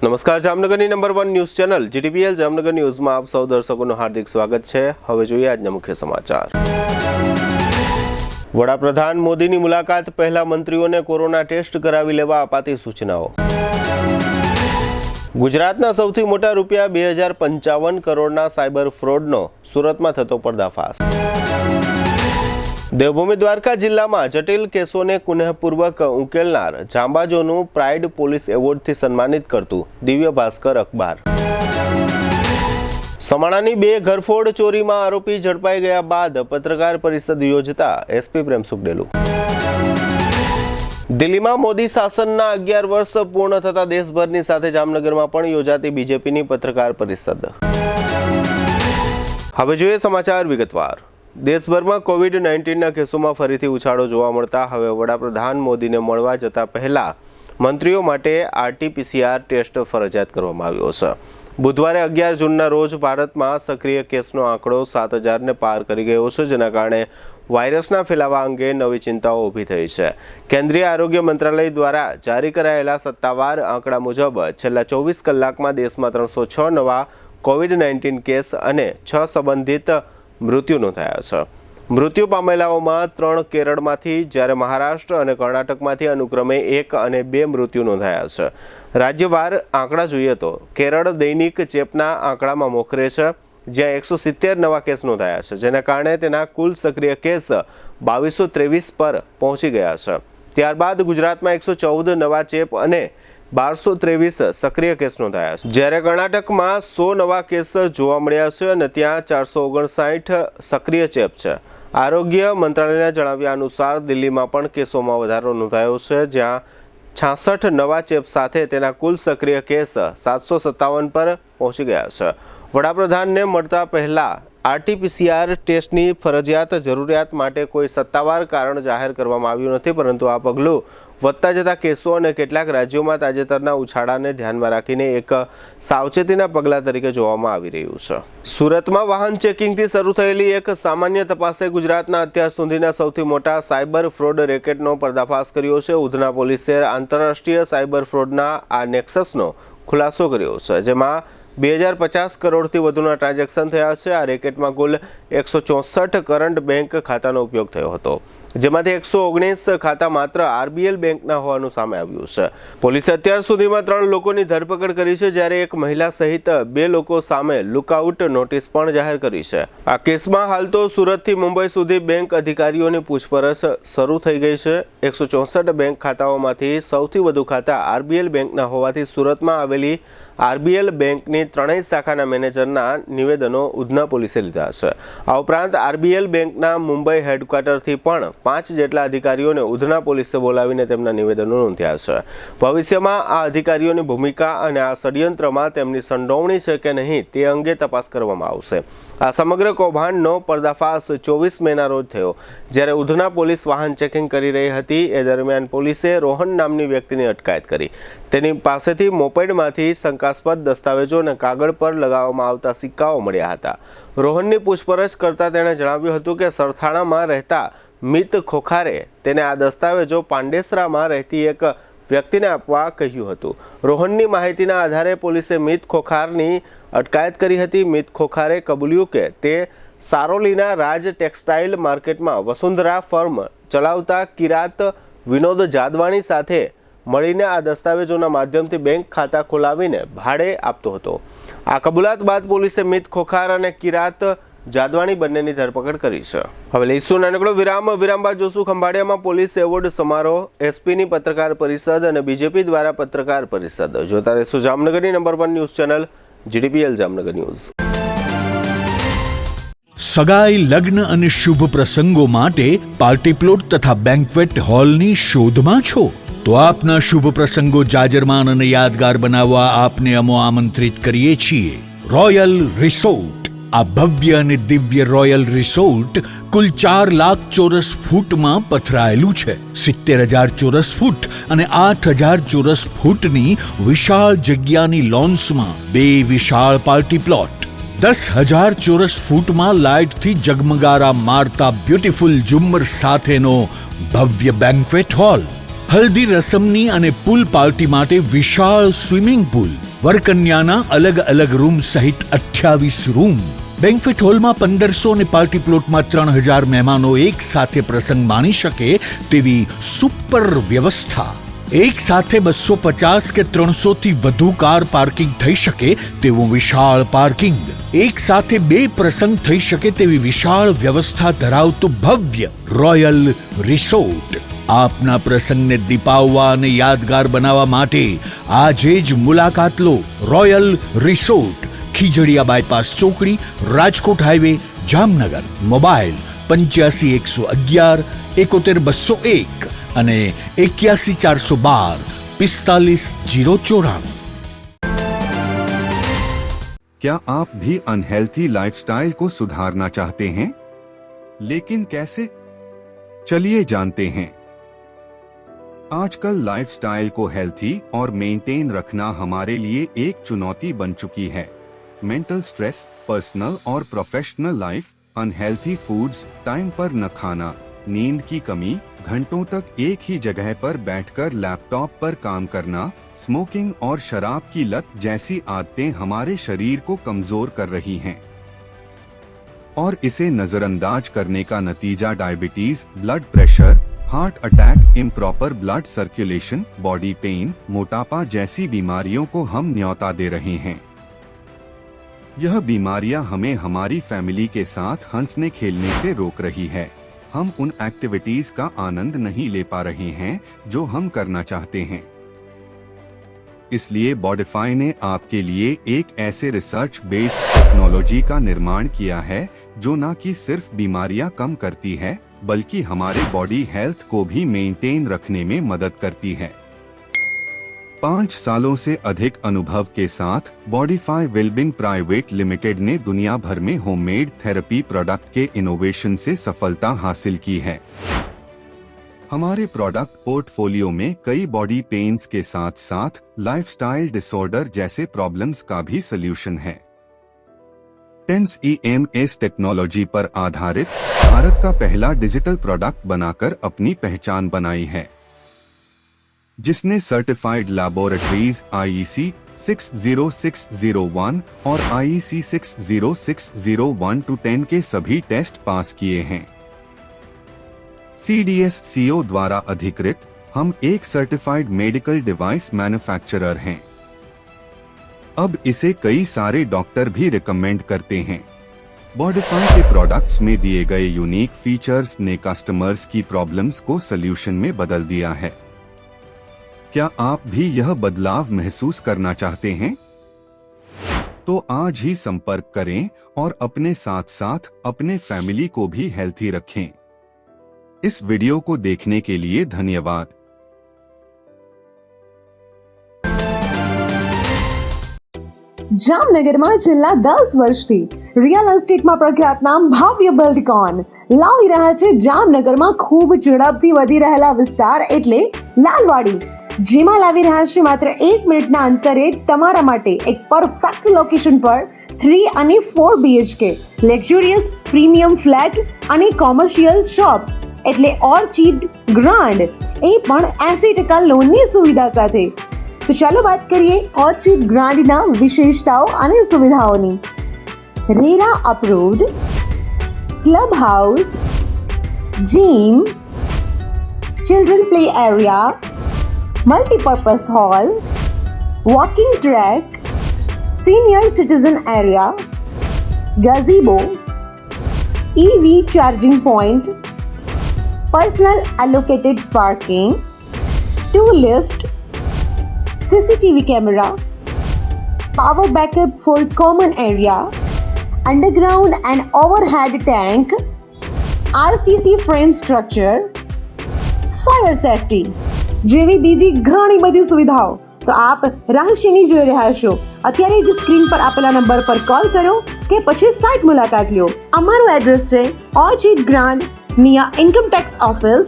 નમસ્કાર, જામનગરની number 1 news channel GTPL Jamnagar ન્યૂઝમાં આપ સૌ દર્શકોનું હાર્દિક સ્વાગત છે। હવે જોઈએ આજના મુખ્ય સમાચાર। વડાપ્રધાન મોદીની મુલાકાત પહેલા મંત્રીઓને કોરોના ટેસ્ટ કરાવી લેવા અપાતી સૂચનાઓ। ગુજરાતના સૌથી મોટા રૂપિયા 2055 કરોડના સાયબર ફ્રોડનો સુરતમાં થતો પર્દાફાશ। દેવભૂમિ દ્વારકા જિલ્લામાં જટિલ કેસોને કુનેહપૂર્વક ઉકેલનાર જાંબાજોનું પ્રાઇડ પોલીસ એવોર્ડથી સન્માનિત કરતું દિવ્ય ભાસ્કર અખબાર। સમાણાની 2 ઘરફોડ ચોરીમાં આરોપી ઝડપાઈ ગયા બાદ પત્રકાર પરિષદ યોજતા એસપી પ્રેમસુખ ડેલુ। દિલ્હીમાં મોદી શાસનના 11 વર્ષ પૂર્ણ થતા દેશભરની સાથે જામનગરમાં પણ યોજાતી બીજેપીની પત્રકાર પરિષદ। હવે જોઈએ સમાચાર વિગતવાર। દેશભરમાં કોવિડ-19ના કેસોમાં ફરીથી ઉછાળો જોવા મળતા હવે વડાપ્રધાન મોદીને મળવા જતા પહેલા મંત્રીઓ માટે RT-PCR ટેસ્ટ ફરજિયાત કરવામાં આવ્યો છે। બુધવારે 11 જૂનના રોજ ભારતમાં સક્રિય કેસનો આંકડો 7,000ને પાર કરી ગયો છે, જેના કારણે વાયરસના ફેલાવા અંગે નવી ચિંતાઓ ઊભી થઈ છે। કેન્દ્રીય આરોગ્ય મંત્રાલય દ્વારા જારી કરાયેલા સત્તાવાર આંકડા મુજબ છેલ્લા 24 કલાકમાં દેશમાં 306 નવા કોવિડ-19 કેસ અને 6 સંબંધિત મૃત્યુ નોંધાયા છે। મૃત્યુ પામેલાઓમાં 3 કેરળમાંથી જ્યારે મહારાષ્ટ્ર અને કર્ણાટકમાંથી અનુક્રમે 1 અને 2 મૃત્યુ નોંધાયા છે। રાજ્યવાર આંકડા જોઈએ તો કેરળ દૈનિક ચેપના આંકડામાં મોખરે છે, જ્યાં 170 નવા કેસ નોંધાયા છે, જેના કારણે તેના કુલ સક્રિય કેસ 2223 પર પહોંચી ગયા છે। ત્યારબાદ ગુજરાતમાં 114 નવા ચેપ અને 1223 સક્રિય કેસ નોંધાયા છે, જ્યારે કર્ણાટકમાં 100 નવા કેસ જોવા મળ્યા છે અને ત્યાં 459 સક્રિય ચેપ છે। આરોગ્ય મંત્રાલયના જણાવ્યા અનુસાર દિલ્હીમાં પણ કેસોમાં વધારો નોંધાયો છે, જ્યાં 66 નવા ચેપ સાથે તેના કુલ સક્રિય કેસ 757 પર પહોંચી ગયા છે। વડાપ્રધાનને મળતા પહેલા RT-PCR ટેસ્ટની ફરજિયાત જરૂરિયાત માટે કોઈ સત્તાવાર કારણ જાહેર કરવામાં આવ્યું નથી, પરંતુ આ પગલું વધતા જતા કેસો અને કેટલાક રાજ્યોમાં તાજેતરના ઉછાળાને ધ્યાનમાં રાખીને એક સાવચેતીના પગલા તરીકે જોવામાં આવી રહ્યું છે। સુરતમાં વાહન ચેકિંગથી શરૂ થયેલી એક સામાન્ય તપાસે ગુજરાતના અત્યાર સુધીના સૌથી મોટા સાયબર ફ્રોડ રેકેટનો પર્દાફાશ કર્યો છે। ઉધના પોલીસે આંતરરાષ્ટ્રીય સાયબર ફ્રોડના આ નેક્સસનો ખુલાસો કર્યો છે, જેમાં 2050 કરોડથી વધુના ટ્રાન્ઝેક્શન થયા છે। આ રેકેટમાં કુલ 164 કરંટ બેંક ખાતાનો ઉપયોગ થયો હતો, જેમાંથી 119 ખાતા માત્ર RBL બેંકના હોવાનું સામે આવ્યું છે। પોલીસે અત્યાર સુધીમાં 3 લોકોની ધરપકડ કરી છે, જ્યારે એક મહિલા સહિત 2 લોકો સામે લુકઆઉટ નોટિસ પણ જાહેર કરી છે। આ કેસમાં હાલ તો સુરતથી મુંબઈ સુધી બેંક અધિકારીઓની પૂછપરછ શરૂ થઈ ગઈ છે। 164 બેંક ખાતાઓમાંથી સૌથી વધુ ખાતા RBL બેંકના હોવાથી સુરતમાં આવેલી RBL બેંકની 3 શાખાના મેનેજરના નિવેદનો ઉધના પોલીસે લીધા છે। આ ઉપરાંત RBL બેંકના મુંબઈ હેડક્વાર્ટરથી પણ 5 જેટલા અધિકારીઓને ઉધના પોલીસે બોલાવીને તેમના નિવેદનો નોંધ્યા છે। ભવિષ્યમાં આ અધિકારીઓની ભૂમિકા અને આ ષડયંત્રમાં તેમની સંડોવણી છે કે નહીં તે અંગે તપાસ કરવામાં આવશે। આ સમગ્ર કૌભાંડનો પર્દાફાશ 24 મેના રોજ થયો, જ્યારે ઉધના પોલીસ વાહન ચેકિંગ કરી રહી હતી। એ દરમિયાન પોલીસે રોહન નામની વ્યક્તિની અટકાયત કરી। તેની પાસેથી મોપેડમાંથી શંકાસ્પદ દસ્તાવેજો અને કાગળ પર લગાવવામાં આવતા સિક્કાઓ મળ્યા હતા। રોહનની પૂછપરછ કરતા તેણે જણાવ્યું હતું કે સરથાણામાં રહેતા મિત ખોખારે તેને આ દસ્તાવેજો પાંડેસરામાં રહેતી એક વ્યક્તિને આપવા કહ્યું હતું। રોહનની માહિતીના આધારે પોલીસે મિત ખોખારની અટકાયત કરી હતી। મિત ખોખારે કબૂલ્યું કે તે સારોલીના રાજ ટેક્સટાઇલ માર્કેટમાં વસુંધરા ફર્મ ચલાવતા કિરાત વિનોદ જાદવાણી સાથે મળીને આ દસ્તાવેજોના માધ્યમથી બેંક ખાતા ખોલાવીને ભાડે આપતો હતો। આ કબૂલાત બાદ પોલીસે મિત ખોખાર અને કિરાત જાદવાણી બંનેની ધરપકડ કરી છે। હવે લઈશું નાનકડો વિરામ બાદ જોશું ખંભાળિયામાં પોલીસ એવોર્ડ સમારોહ, એસપીની પત્રકાર પરિષદ અને બીજેપી દ્વારા પત્રકાર પરિષદ। જોતા રહેશું જામનગરની number 1 news channel GTPL Jamnagar news. સગાઈ, લગ્ન અને શુભ પ્રસંગો માટે પાર્ટી પ્લોટ તથા બેન્ક્વેટ હોલની શોધમાં છો તો આપના શુભ પ્રસંગો જાજરમાન અને યાદગાર બનાવવા આપને અમો આમંત્રિત કરીએ છીએ રોયલ રિસોર્ટ। આ ભવ્ય અને દિવ્ય રોયલ રિસોર્ટ કુલ 4 લાખ ચોરસ ફૂટમાં પથરાયેલું છે। 70,000 ચોરસ ફૂટ અને 8,000 ચોરસ ફૂટની વિશાળ જગ્યાની લોન્સમાં 2 વિશાળ પાર્ટી પ્લોટ, 10,000 ચોરસ ફૂટમાં લાઇટથી જગમગારા મારતા બ્યુટીફુલ ઝુમ્મર સાથેનો ભવ્ય બેન્ક્વેટ હોલ, હલ્દી રસમની અને પૂલ પાર્ટી માટે વિશાળ સ્વિમિંગ પૂલ, વરકન્યાના અલગ અલગ રૂમ સહિત 28 રૂમ, બેન્ક્વેટ હોલમાં 1500 અને પાર્ટી પ્લોટમાં 3000 મહેમાનો એક સાથે પ્રસંગ માણી શકે તેવી સુપર વ્યવસ્થા, એક સાથે 250 કે 300 થી વધુ કાર પાર્કિંગ થઈ શકે તેવું વિશાળ પાર્કિંગ, એક સાથે 2 પ્રસંગ થઈ શકે તેવી વિશાળ વ્યવસ્થા ધરાવતું ભવ્ય રોયલ રિસોર્ટ. આપના પ્રસંગને દીપાવવા અને યાદગાર બનાવવા માટે આજે જ મુલાકાત લો. રોયલ રિસોર્ટ, ખીજડીયા બાયપાસ ચોકડી, રાજકોટ હાઈવે, જામનગર. મોબાઈલ 85 111 71 201 અને 81 412 45 094. क्या आप भी अनहेल्थी लाइफस्टाइल को सुधारना चाहते हैं? लेकिन कैसे? चलिए जानते हैं. आजकल लाइफस्टाइल को हेल्थी और मेंटेन रखना हमारे लिए एक चुनौती बन चुकी है. मेंटल स्ट्रेस, पर्सनल और professional life, unhealthy foods, time पर न खाना, नींद की कमी, घंटों तक एक ही जगह पर बैठकर लैपटॉप पर काम करना, स्मोकिंग और शराब की लत जैसी आदतें हमारे शरीर को कमजोर कर रही हैं. और इसे नजरअंदाज करने का नतीजा diabetes, blood pressure, heart attack, improper blood circulation, body pain, मोटापा जैसी बीमारियों को हम न्योता दे रहे हैं. यह बीमारियां हमें हमारी फैमिली के साथ हंसने खेलने से रोक रही है. हम उन एक्टिविटीज का आनंद नहीं ले पा रहे हैं जो हम करना चाहते हैं. इसलिए बॉडिफाई ने आपके लिए एक ऐसे रिसर्च बेस्ड टेक्नोलॉजी का निर्माण किया है जो न कि सिर्फ बीमारियां कम करती है बल्कि हमारे बॉडी हेल्थ को भी मेंटेन रखने में मदद करती है. 5 सालों से अधिक अनुभव के साथ बॉडिफाई वेलबिंग प्राइवेट लिमिटेड ने दुनिया भर में होममेड थेरेपी प्रोडक्ट के इनोवेशन से सफलता हासिल की है. हमारे प्रोडक्ट पोर्टफोलियो में कई बॉडी पेन्स के साथ साथ लाइफस्टाइल डिसऑर्डर जैसे प्रॉब्लम्स का भी सलूशन है. टेंस EMS टेक्नोलॉजी पर आधारित भारत का पहला डिजिटल प्रोडक्ट बनाकर अपनी पहचान बनाई है, जिसने सर्टिफाइड लैबोरेटरीज IEC 60601 और IEC 60601-10 के सभी टेस्ट पास किए हैं. CDSCO द्वारा अधिकृत हम एक सर्टिफाइड मेडिकल डिवाइस मैन्युफैक्चरर हैं. अब इसे कई सारे डॉक्टर भी रिकमेंड करते हैं. बॉडिफाई के प्रोडक्ट्स में दिए गए यूनिक फीचर्स ने कस्टमर्स की प्रॉब्लम्स को सल्यूशन में बदल दिया है. क्या आप भी यह बदलाव महसूस करना चाहते हैं? तो आज ही संपर्क करें और अपने साथ साथ अपने फैमिली को भी हेल्थी रखें. इस वीडियो को देखने के लिए धन्यवाद. જામનગરમાં છેલ્લા 10 વર્ષથી રિયલ એસ્ટેટમાં પ્રખ્યાત નામ ભવ્ય બિલ્ડકોન લાવી રહ્યા છે જામનગરમાં ખૂબ ઝડપથી વધી રહેલા વિસ્તાર એટલે લાલવાડી, જેમાં લાવી રહ્યા છે માત્ર 1 મિનિટના અંતરે તમારા માટે એક પરફેક્ટ લોકેશન પર 3 અને 4 BHK લક્ઝુરિયસ પ્રીમિયમ ફ્લેટ અને કોમર્શિયલ શોપ્સ એટલે ઓર્ચિડ ગ્રાન્ડ, એ પણ 80% લોનની સુવિધા સાથે. तो चलो बात करिए ऑर्चिड ग्रांड ना विशेषताओं અને સુવિધાઓની. RERA approved, club house, gym, children play area, multipurpose hall, walking track, senior citizen area, gazebo, EV charging point, personal allocated parking, 2 lift, CCTV camera, power backup for common area, underground and overhead tank, RCC frame structure, fire safety જેવી બીજી ઘણી બધી સુવિધાઓ તો આપ રહસ્યની જોઈ રહ્યા છો. અત્યારે જ સ્ક્રીન પર આપેલા નંબર પર કોલ કરો કે પછી સાઇટ મુલાકાત લો. અમારું એડ્રેસ છે orchid grand near income tax office,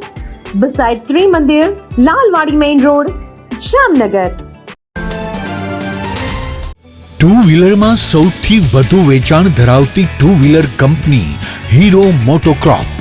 beside Trimandir, Lalwadi main road, Jamnagar. Two વ્હીલરમાં સૌથી વધુ વેચાણ ધરાવતી ટુ વ્હીલર કંપની Hero MotoCorp.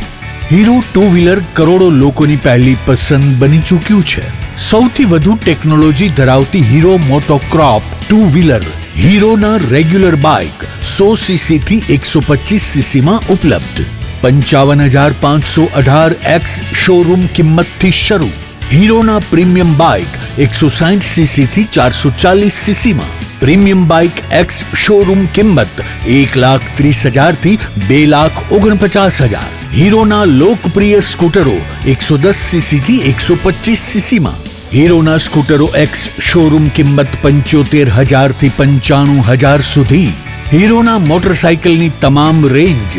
Hero two wheeler કરોડો લોકોની પહેલી પસંદ બની ચૂક્યું છે. સૌથી વધુ ટેકનોલોજી ધરાવતી હીરો મોટોક્રોપ 2 વ્હીલર હીરોના રેગ્યુલર બાઇક 100 સીસી થી 125 સીસી માં ઉપલબ્ધ 55,518 એક્સ શોરૂમ કિંમતથી શરૂ હીરોના પ્રીમિયમ બાઇક 160 સીસી થી 440 સીસી માં પ્રીમિયમ બાઇક એક્સ શોરૂમ કિંમત 1,30,000 થી 2,49,000 હીરોના લોકપ્રિય સ્કૂટરો 110 સીસી થી 125 સીસી માં હીરોના સ્કૂટરો એક્સ શોરૂમ કિંમત 75,000 થી 95,000 સુધી હીરોના મોટરસાઇકલની તમામ રેન્જ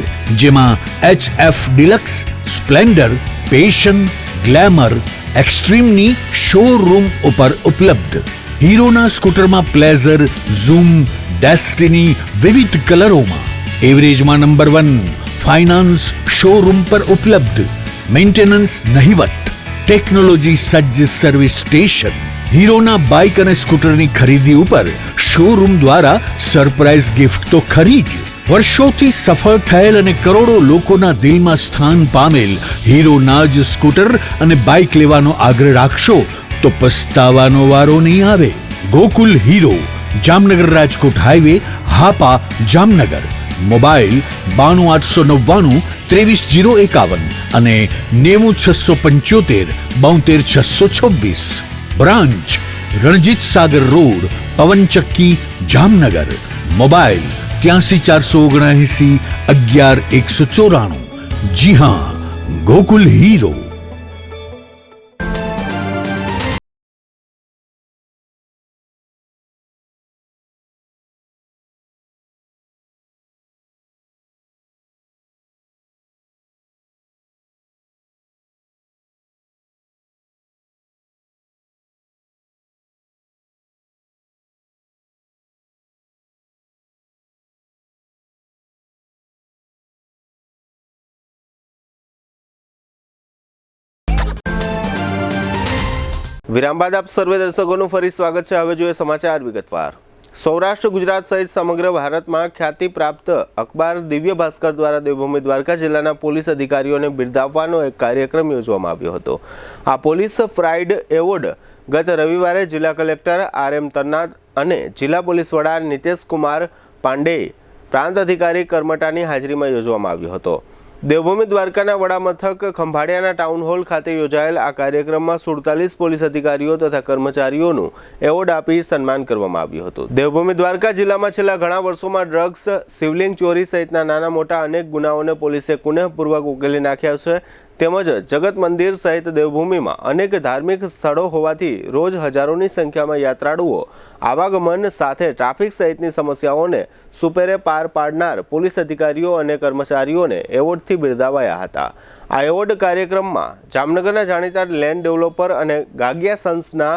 જેમાં HF deluxe splendor passion glamour એક્સ્ટ્રીમની શોરૂમ ઉપર ઉપલબ્ધ હીરોના સ્કૂટરમાં પ્લેઝર ઝૂમ ડેસ્ટિની વિવિધ કલરોમાં એવરેજમાં નંબર 1 ફાઇનાન્સ શોરૂમ પર ઉપલબ્ધ મેન્ટેનન્સ નહિવત ટેકનોલોજી સજ્જ સર્વિસ સ્ટેશન હીરોના બાઇક અને સ્કૂટરની ખરીદી ઉપર શોરૂમ દ્વારા સરપ્રાઇઝ ગિફ્ટ તો ખરી જ વર્ષોથી સફળ થયેલ અને કરોડો લોકોના દિલમાં સ્થાન પામેલ હીરોના જ સ્કૂટર અને બાઇક લેવાનો આગ્રહ રાખશો તો પસ્તાવાનો વારો નહીં આવે Gokul hero Jamnagar Rajkot highway Hapa Jamnagar mobile 92,899 23,051 અને 90,675 72,626 branch Ranjit Sagar road પવનચક્કી Jamnagar mobile 83,479 11,194 જી હા ગોકુલ હીરો વિરામ બાદ આપ સર્વે દર્શકોનું ફરી સ્વાગત છે. હવે જોઈએ સમાચાર વિગતવાર. સૌરાષ્ટ્ર ગુજરાત સહિત સમગ્ર ભારતમાં ખ્યાતિ પ્રાપ્ત અખબાર દિવ્ય ભાસ્કર દ્વારા દેવભૂમિ દ્વારકા જિલ્લાના પોલીસ અધિકારીઓને બિરદાવવાનો એક કાર્યક્રમ યોજવામાં આવ્યો હતો. આ પોલીસ પ્રાઇડ એવોર્ડ ગત રવિવારે જિલ્લા કલેક્ટર RM તન્નાદ અને જિલ્લા પોલીસ વડા નિતેશ કુમાર પાંડેય પ્રાંત અધિકારી કરમટાની હાજરીમાં યોજવામાં આવ્યો હતો. દેવભૂમિ દ્વારકાના વડા મથક ખંભાળિયાના ટાઉન હોલ ખાતે યોજાયેલ આ કાર્યક્રમમાં 47 પોલીસ અધિકારીઓ તથા કર્મચારીઓનું એવોર્ડ આપી સન્માન કરવામાં આવ્યું હતું. દેવભૂમિ દ્વારકા જિલ્લામાં છેલ્લા ઘણા વર્ષોમાં ડ્રગ્સ, શિવલિંગ ચોરી સહિતના નાના મોટા અનેક ગુનાઓને પોલીસે પુનઃપૂર્વક ઉકેલી નાખ્યા છે. તેમજ જગત મંદિર સહિત દેવભૂમિમાં અનેક ધાર્મિક સ્થળો હોવાથી રોજ હજારોની સંખ્યામાં યાત્રાળુઓ આવાગમન સાથે ટ્રાફિક સહિતની સમસ્યાઓને સુપેરે પાર પાડનાર પોલીસ અધિકારીઓ અને કર્મચારીઓને એવોર્ડથી બિરદાવાયા હતા. આ એવોર્ડ કાર્યક્રમમાં જામનગરના જાણીતા લેન્ડ ડેવલપર અને ગાગિયા સન્સના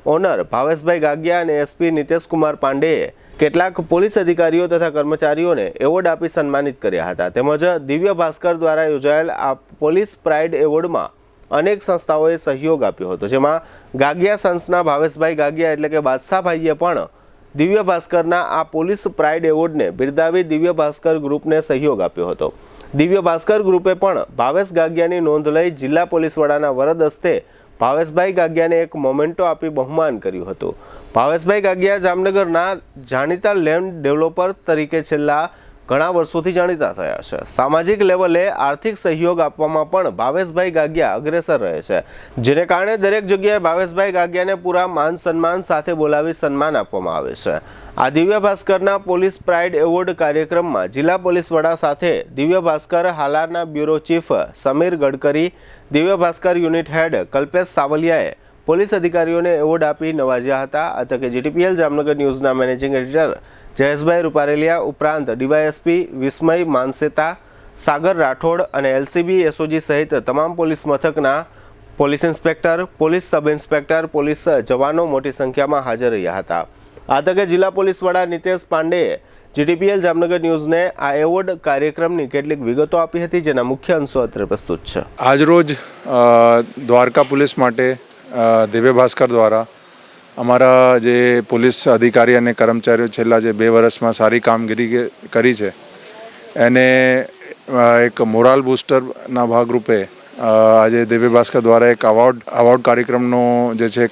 ઓનર ભાવેશભાઈ ગાગિયા અને SP નિતેશ કુમાર પાંડેએ કેટલાક પોલીસ અધિકારીઓ તથા કર્મચારીઓને એવોર્ડ આપી સન્માનિત કર્યા હતા. તેમજ દિવ્ય ભાસ્કર દ્વારા યોજાયેલ આ પોલીસ પ્રાઇડ એવોર્ડમાં અનેક સંસ્થાઓએ સહયોગ આપ્યો હતો, જેમાં ગાગિયા સન્સના ભાવેશભાઈ ગાગિયા એટલે કે બાદશાહભાઈએ પણ દિવ્ય ભાસ્કરના આ પોલીસ પ્રાઇડ એવોર્ડને બિરદાવી દિવ્ય ભાસ્કર ગ્રુપને સહયોગ આપ્યો હતો. દિવ્ય ભાસ્કર ગ્રુપે પણ ભાવેશ ગાગિયાની નોંધ લઈ જિલ્લા પોલીસ વડાના વરદ હસ્તે ભાવેશભાઈ ગાગિયાને એક મોમેન્ટો આપી બહુમાન કર્યું હતું. ભાવેશભાઈ ગાગિયા જામનગરના જાણીતા લેન્ડ ડેવલપર તરીકે છેલ્લા ઘણા વર્ષોથી જાણીતા થયા છે. સામાજિક લેવલે આર્થિક સહયોગ આપવામાં પણ ભાવેશભાઈ ગાગિયા અગ્રેસર રહે છે, જેને કારણે દરેક જગ્યાએ ભાવેશભાઈ ગાગિયાને પૂરા માન સન્માન સાથે બોલાવી સન્માન આપવામાં આવે છે. આ દિવ્ય ભાસ્કરના પોલીસ પ્રાઇડ એવોર્ડ કાર્યક્રમમાં જિલ્લા પોલીસ વડા સાથે દિવ્ય ભાસ્કર હાલારના bureau chief Samir Gadkari, Divya Bhaskar unit head Kalpesh સાવલિયાએ પોલીસ અધિકારીઓને એવોર્ડ આપી નવાજ્યા હતા. આ તકે GTPL જામનગર ન્યૂઝના મેનેજિંગ એડિટર જયેશભાઈ રૂપારેલિયા ઉપરાંત DYSP વિસ્મય માનસેતા, સાગર રાઠોડ અને LCB SOG સહિત તમામ પોલીસ મથકના police inspector, police sub inspector, police જવાનો મોટી સંખ્યામાં હાજર રહ્યા હતા. આ તકે જિલ્લા પોલીસ વડા નિતેશ પાંડેએ GTPL જામનગર ન્યૂઝને આ એવોર્ડ કાર્યક્રમની કેટલીક વિગતો આપી હતી, જેના મુખ્ય અંશો અત્રે પ્રસ્તુત છે. આજરોજ દ્વારકા પોલીસ માટે દિવ્ય ભાસ્કર દ્વારા અમારા જે પોલીસ અધિકારી અને કર્મચારીઓ છેલ્લા જે 2 વર્ષમાં સારી કામગીરી કરી છે એને એક મોરાલ બૂસ્ટરના ભાગરૂપે આજે દિવ્ય ભાસ્કર દ્વારા એક અવોર્ડ કાર્યક્રમનો જે છે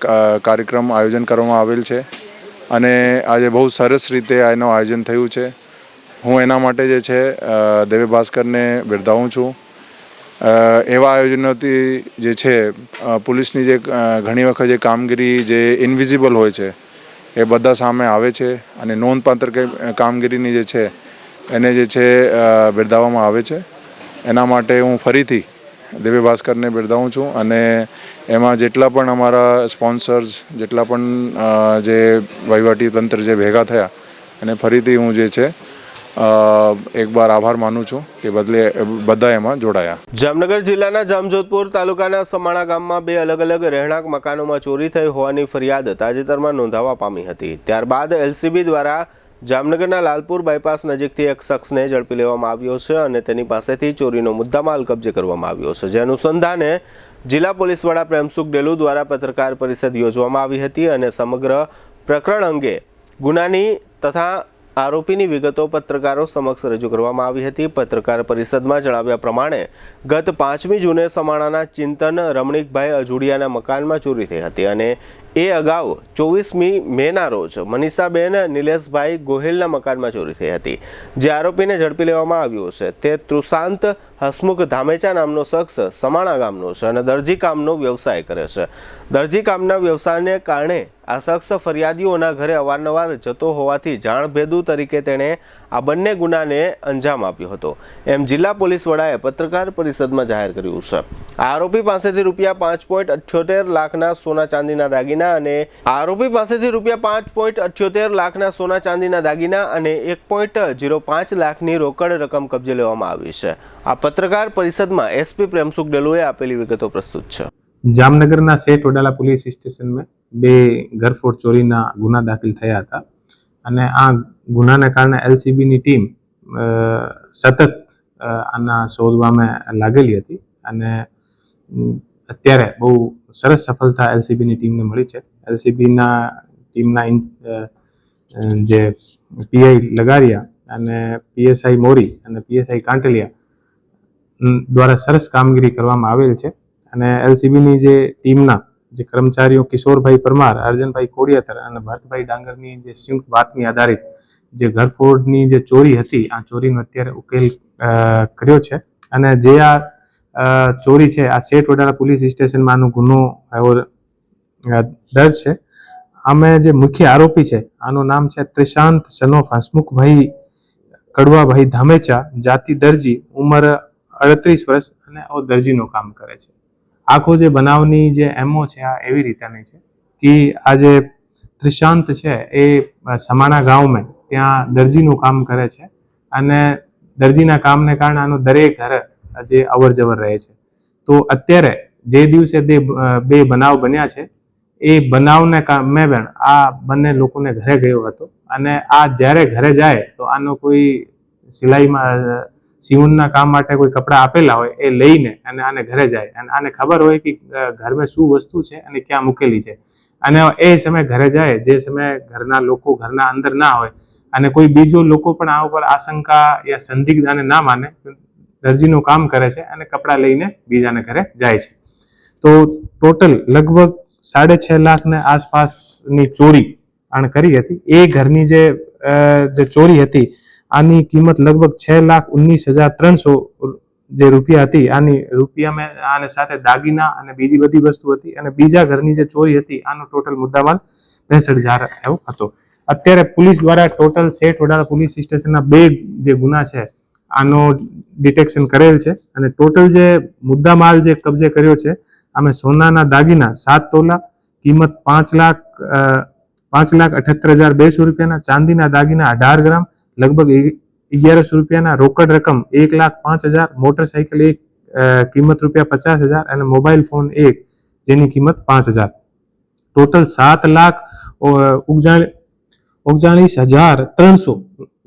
કાર્યક્રમ આયોજન કરવામાં આવેલ છે અને આજે બહુ સરસ રીતે એનું આયોજન થયું છે. હું એના માટે જે છે દિવ્ય ભાસ્કરને બિરદાવું છું. એવા આયોજનોથી જે છે પોલીસની જે ઘણી વખત જે કામગીરી જે ઇનવિઝિબલ હોય છે એ બધા સામે આવે છે અને નોંધપાત્ર કામગીરીની જે છે એને જે છે બિરદાવવામાં આવે છે. એના માટે હું ફરીથી દિવ્ય ભાસ્કરને બિરદાવું છું અને એમાં જેટલા પણ અમારા સ્પોન્સર્સ, જેટલા પણ જે વહીવટી તંત્ર જે ભેગા થયા અને ફરીથી હું જે છે એકવાર આભાર માનું છું કે બધા એમાં જોડાયા. જામનગર જિલ્લાના જામજોધપુર તાલુકાના સમાણા ગામમાં 2 અલગ અલગ રહેણાંક મકાનોમાં ચોરી થઈ હોવાની ફરિયાદ તાજેતરમાં નોંધાવા પામી હતી. ત્યારબાદ એલસીબી દ્વારા જામનગરના લાલપુર બાયપાસ નજીકથી એક શખ્સને ઝડપી લેવામાં આવ્યો છે અને તેની પાસેથી ચોરીનો મુદ્દામાલ કબજે કરવામાં આવ્યો છે. જે અનુસંધાને જિલ્લા પોલીસ વડા પ્રેમસુખ ડેલુ દ્વારા પત્રકાર પરિષદ યોજવામાં આવી હતી અને સમગ્ર પ્રકરણ અંગે ગુનાની તથા આરોપીની વિગતો પત્રકારો સમક્ષ રજૂ કરવામાં આવી હતી. પત્રકાર પરિષદમાં જણાવ્યા પ્રમાણે ગત 5મી જૂને સમાણાના ચિંતન રમણીકભાઈ અજુડિયાના મકાનમાં ચોરી થઈ હતી અને એ અગાઉ 24મી મેના રોજ મનીષાબેન નિલેશભાઈ ગોહિલના મકાનમાં ચોરી થઈ હતી. જે આરોપીને ઝડપી લેવામાં આવ્યો છે તે તૃષાંત હસમુખ ધામેચા નામનો શખ્સ સમાણા ગામનો છે અને દરજી કામનો વ્યવસાય કરે છે. દરજી કામના વ્યવસાયને કારણે આ શખ્સ ફરિયાદીઓના ઘરે અવારનવાર જતો હોવાથી જાણભેદુ તરીકે તેણે આ બંને ગુનાને અંજામ આપ્યો હતો એમ જિલ્લા પોલીસ વડાએ પત્રકાર પરિષદમાં જાહેર કર્યું છે. આરોપી પાસેથી રૂપિયા 5.78 લાખના સોના ચાંદીના દાગીના અને સોના ચાંદીના દાગીના અને 1.05 લાખની રોકડ રકમ કબજે લેવામાં આવી છે. આ પત્રકાર પરિષદમાં એસપી પ્રેમસુખ ડેલુએ આપેલી વિગતો પ્રસ્તુત છે. જામનગરના સેઠ વડાલા પોલીસ સ્ટેશનમાં 2 ઘરફોડ ચોરીના ગુના દાખલ થયા હતા અને આ ગુનાને કારણે એલસીબીની ટીમ સતત આના શોધવામાં લાગેલી હતી અને અત્યારે બહુ સરસ સફળતા એલસીબીની ટીમને મળી છે. એલસીબીના ટીમના જે પીઆઈ લગારિયા અને પીએસઆઈ મોરી અને પીએસઆઈ કાંટલિયા દ્વારા સરસ કામગીરી કરવામાં આવેલ છે અને એલસીબીની જે ટીમના જે કર્મચારીઓ કિશોરભાઈ પરમાર, અર્જનભાઈ કોડિયાતર અને ભરતભાઈ ડાંગરની જે સંયુક્ત બાતમી આધારિત જે ઘરફોડની જે ચોરી હતી આ ચોરીનો અત્યારે ઉકેલ કર્યો છે અને જે આ ચોરી છે આ સેઠ વડાલા પોલીસ સ્ટેશનમાં આનો ગુનો દર્જ છે. આમે જે મુખ્ય આરોપી છે આનું નામ છે ત્રિશાંત શનોફ હસમુખભાઈ કડવાભાઈ ધામેચા, જાતિ દરજી, ઉંમર 38 વર્ષ અને દરજીનું કામ કરે છે. આખો જે બનાવની જે એમઓ છે આ એવી રીતની છે કે આ જે ત્રિશાંત છે એ સમાણા ગામમાં ત્યાં દરજીનું કામ કરે છે અને દરજીના કામને કારણે આનો દરેક ઘર જે અવર જવર રહે છે. તો અત્યારે જે દિવસે 2 બનાવ બન્યા છે એ બનાવને કામે પણ આ બંને લોકોને ઘરે ગયો હતો અને આ જ્યારે ઘરે જાય તો આનો કોઈ સિલાઈમાં સીવણના કામ માટે કોઈ કપડાં આપેલા હોય એ લઈને અને આને ઘરે જાય અને આને ખબર હોય કે ઘરમાં શું વસ્તુ છે અને ક્યાં મૂકેલી છે અને એ સમયે ઘરે જાય જે સમયે ઘરના લોકો ઘરના અંદર ના હોય અને કોઈ બીજો લોકો પણ આ ઉપર આશંકા યા સંદિગ્ધ આને ના માને દરજીનું કામ કરે છે અને કપડાં લઈને બીજાને ઘરે જાય છે. તો ટોટલ લગભગ 6.5 લાખની આસપાસની ચોરી આણે કરી હતી. એ ઘરની જે ચોરી હતી આની કિંમત લગભગ 6,19,300 જે રૂપિયા હતી. આની રૂપિયામાં આને સાથે દાગીના અને બીજી બધી વસ્તુ હતી અને બીજા ઘરની જે ચોરી હતી આનો ટોટલ મુદ્દામાલ 65,000 એવો હતો. અત્યારે પોલીસ દ્વારા ટોટલ સેઠ વડાલા પોલીસ સ્ટેશનના 2 જે ગુના છે આનો ડિટેક્શન કરેલ છે અને ટોટલ જે મુદ્દામાલ જે કબજે કર્યો છે આમે સોનાના દાગીના 7 તોલા કિંમત 5,78,200 રૂપિયાના, ચાંદીના દાગીના 18 ગ્રામ લગભગ 1100 રૂપિયાના, રોકડ રકમ 1,05,000, મોટરસાઇકલ 1 કિંમત ₹50,000 અને મોબાઈલ ફોન 1 જેની કિંમત 5,000. ટોટલ 7,39,300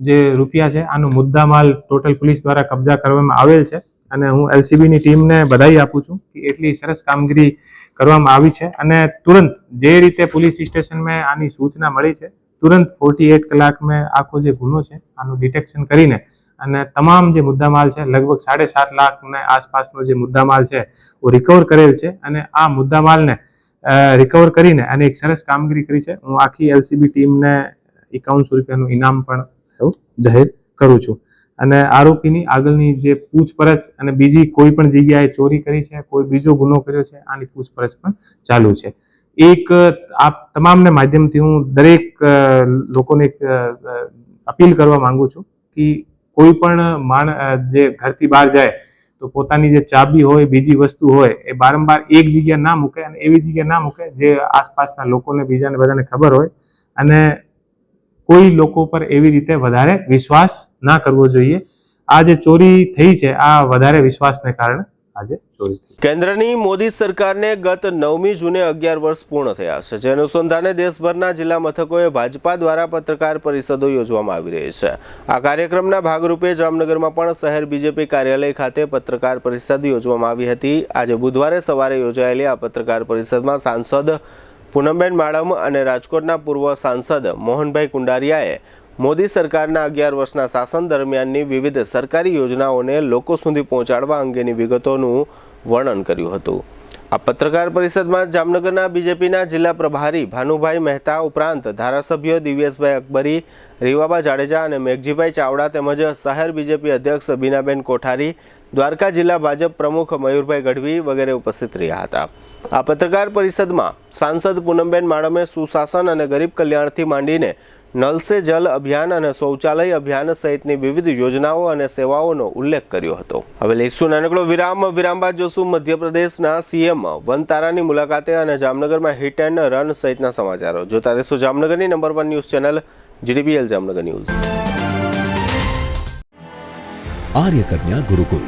જે રૂપિયા છે આનો મુદ્દામાલ ટોટલ પોલીસ દ્વારા કબજા કરવામાં આવેલ છે અને હું એલસીબીની ટીમને બધાઈ આપું છું કે એટલી સરસ કામગીરી કરવામાં આવી છે અને તુરંત જે રીતે પોલીસ સ્ટેશનમાં આની સૂચના મળી છે તુરંત 48 કલાકમાં આખો જે ગુનો છે આનું ડિટેક્શન કરીને અને તમામ જે મુદ્દામાલ છે લગભગ 7.5 લાખના આસપાસનો જે મુદ્દામાલ છે वो રિકવર કરેલ છે અને આ મુદ્દામાલને રિકવર કરીને અને એક સરસ કામગીરી કરી છે. હું આખી એલસીબી ટીમને 5100 રૂપિયાનું ઇનામ પણ જાહેર કરું છું અને આરોપીની આગળની જે પૂછપરછ અને બીજી કોઈ પણ જગ્યાએ ચોરી કરી છે, કોઈ બીજો ગુનો કર્યો છે, આની પૂછપરછ પણ ચાલુ છે. એક આ તમામને માધ્યમથી હું દરેક લોકોને એક અપીલ કરવા માંગુ છું કે કોઈ પણ જે ઘરથી બહાર જાય તો પોતાની જે ચાબી હોય, બીજી વસ્તુ હોય એ બારંબાર એક જગ્યા ના મૂકે અને એવી જગ્યા ના મૂકે જે આસપાસના લોકોને બીજાને બધાને ખબર હોય અને કોઈ લોકો પર એવી રીતે વધારે વિશ્વાસ ના કરવો જોઈએ. આ જે ચોરી થઈ છે આ વધારે વિશ્વાસને કારણે આજે ચોરી થઈ. કેન્દ્રની મોદી સરકારને ગત 9મી જૂને 11 વર્ષ પૂર્ણ થયા છે, જે અનુસંધાને દેશભરના જિલ્લા મથકોએ ભાજપા દ્વારા પત્રકાર પરિષદો યોજવામાં આવી રહી છે. આ કાર્યક્રમના ભાગરૂપે જામનગરમાં પણ શહેર બીજેપી કાર્યાલય ખાતે પત્રકાર પરિષદ યોજવામાં આવી હતી. આજે બુધવારે સવારે યોજાયેલી આ પત્રકાર પરિષદમાં સાંસદ પૂનમબેન માડમ અને રાજકોટના પૂર્વ સાંસદ મોહનભાઈ કુંડારિયાએ મોદી સરકારના 11 વર્ષના શાસન દરમિયાનની વિવિધ સરકારી યોજનાઓને લોકો સુધી પહોંચાડવા અંગેની વિગતોનું વર્ણન કર્યું હતું. આ પત્રકાર પરિષદમાં જામનગરના બીજેપીના જિલ્લા પ્રભારી ભાનુભાઈ મહેતા ઉપરાંત ધારાસભ્યો દિવ્યેશભાઈ અકબરી, રીવાબા જાડેજા અને મેઘજીભાઈ ચાવડા તેમજ શહેર બીજેપી અધ્યક્ષ બીનાબેન કોઠારી, દ્વારકા જિલ્લા ભાજપ પ્રમુખ મયુરભાઈ ગઢવી વગેરે ઉપસ્થિત રહ્યા હતા. આ પત્રકાર પરિષદમાં સાંસદ પૂનમબેન માડમે સુશાસન અને ગરીબ કલ્યાણથી માંડીને નલ સે જલ અભિયાન અને શૌચાલય અભિયાન સહિતની વિવિધ યોજનાઓ અને સેવાઓનો ઉલ્લેખ કર્યો હતો. હવે લઈશું નાનકડો વિરામ બાદ જોશું મધ્યપ્રદેશના સીએમ વનતારાની મુલાકાતે અને જામનગરમાં હિટ એન્ડ રન સહિતના સમાચારો. જોતા રહેશો જામનગરની number 1 news channel GDPL Jamnagar news. Arya Kanya Gurukul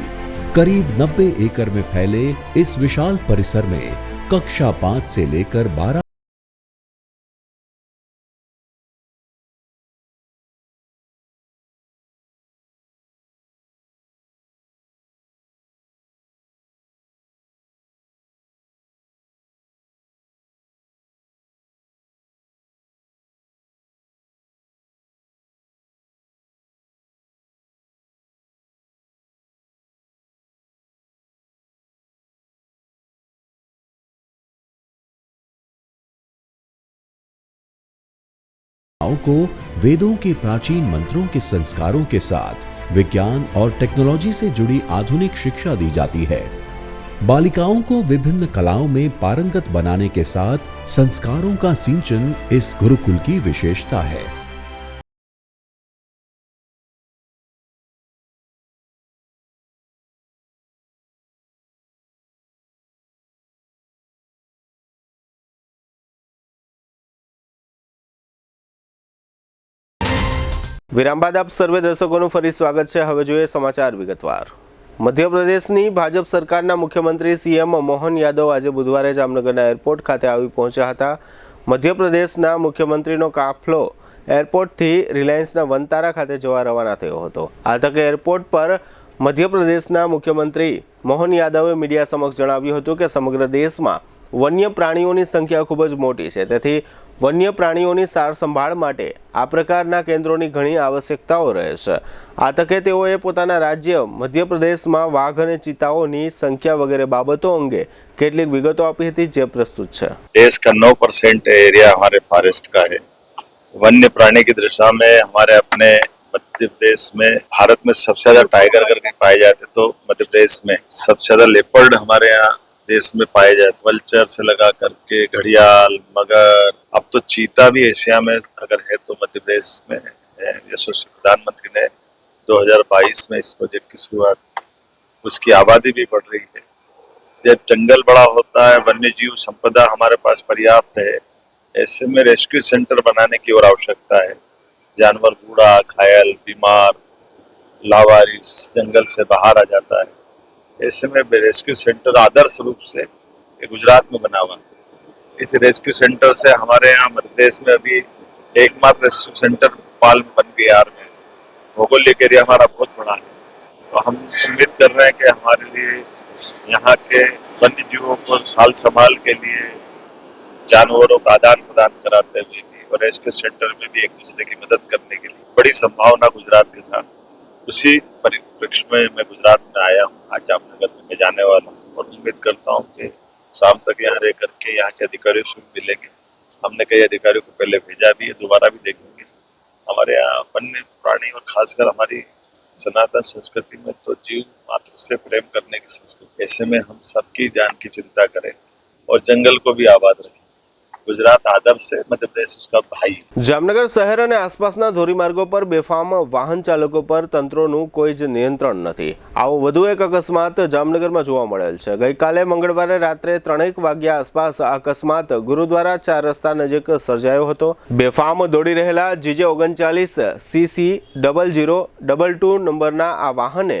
करीब 90 एकड़ में फैले इस विशाल परिसर में कक्षा 5 से लेकर 12 को वेदों के प्राचीन मंत्रों के संस्कारों के साथ विज्ञान और टेक्नोलॉजी से जुड़ी आधुनिक शिक्षा दी जाती है. बालिकाओं को विभिन्न कलाओं में पारंगत बनाने के साथ संस्कारों का सिंचन इस गुरुकुल की विशेषता है. વિરામ બાદ આપ સર્વે દર્શકોનું ફરી સ્વાગત છે. હવે જોઈએ સમાચાર વિગતવાર. મધ્યપ્રદેશની ભાજપ સરકારના મુખ્યમંત્રી સીએમ મોહન યાદવ આજે બુધવારે જામનગરના એરપોર્ટ ખાતે આવી પહોંચ્યા હતા. મધ્યપ્રદેશના મુખ્યમંત્રીનો કાફલો એરપોર્ટથી રિલાયન્સના વનતારા ખાતે જવા રવાના થયો હતો. આ તકે એરપોર્ટ પર મધ્યપ્રદેશના મુખ્યમંત્રી મોહન યાદવે મીડિયા સમક્ષ જણાવ્યું હતું કે સમગ્ર દેશમાં વન્ય પ્રાણીઓની સંખ્યા ખૂબ જ મોટી છે, તેથી વન્ય પ્રાણીઓની સાર સંભાળ માટે આ પ્રકારના કેન્દ્રોની ઘણી આવશ્યકતાઓ રહે છે. આ તકે તેઓએ પોતાના રાજ્ય મધ્યપ્રદેશમાં વાઘ અને ચિત્તાઓની સંખ્યા વગેરે બાબતો અંગે કેટલીક વિગતો આપી હતી, જે પ્રસ્તુત છે. देश का 9% एरिया हमारे फॉरेस्ट का है. वन्य प्राणी की दृष्टि में हमारे अपने मध्य प्रदेश में भारत में सबसे ज्यादा टाइगर अगर कहीं पाए जाते तो मध्य प्रदेश में सबसे ज्यादा लेपर्ड हमारे यहाँ देश में पाए जाते. वल्चर से लगा करके घड़ियाल, मगर, अब तो चीता भी एशिया में अगर है तो मध्य प्रदेश में है. यशस्वी प्रधानमंत्री ने 2022 में इस प्रोजेक्ट की शुरुआत, उसकी आबादी भी बढ़ रही है. जब जंगल बड़ा होता है, वन्य जीव संपदा हमारे पास पर्याप्त है, ऐसे में रेस्क्यू सेंटर बनाने की और आवश्यकता है. जानवर बूढ़ा, घायल, बीमार, लावारिस जंगल से बाहर आ जाता है. ऐसे में रेस्क्यू सेंटर आदर्श रूप से गुजरात में बना हुआ है. इस रेस्क्यू सेंटर से हमारे यहाँ मध्य प्रदेश में अभी एकमात्र रेस्क्यू सेंटर भोपाल में बन गया में. भौगोलिक एरिया हमारा बहुत बड़ा है, तो हम उम्मीद कर रहे हैं कि हमारे लिए यहाँ के वन्य जीवों को साल संभाल के लिए जानवरों का आदान प्रदान कराते हुए भी और रेस्क्यू सेंटर में भी एक दूसरे की मदद करने के लिए बड़ी संभावना गुजरात के साथ उसी परिप्रेक्ष्य में मैं गुजरात में आया हूँ। आज जामनगर में मैं जाने वाला हूँ और उम्मीद करता हूँ कि शाम तक यहाँ रह करके यहाँ के अधिकारियों से भी मिलेंगे। हमने कई अधिकारियों को पहले भेजा भी है, दोबारा भी देखेंगे। हमारे यहाँ वन्य प्राणी और खासकर हमारी सनातन संस्कृति में तो जीव मात्र से प्रेम करने की संस्कृति, ऐसे में हम सबकी जान की चिंता करें और जंगल को भी आबाद रखें। गुजरात आदर्श है, मध्य प्रदेश उसका भाई है। જામનગર શહેર અને આસપાસના ધોરીમાર્ગો પર બેફામ વાહન ચાલકો પર તંત્રોનું કોઈ જ નિયંત્રણ નથી. આવો વધુ એક અકસ્માત જામનગરમાં જોવા મળેલ છે. ગઈકાલે મંગળવારે રાત્રે 3:00 વાગ્યા આસપાસ આ અકસ્માત ગુરુદ્વારા 4 રસ્તા નજીક સર્જાયો હતો. બેફામ દોડી રહેલા જીજે 39 CC 0022 નંબરના આ વાહને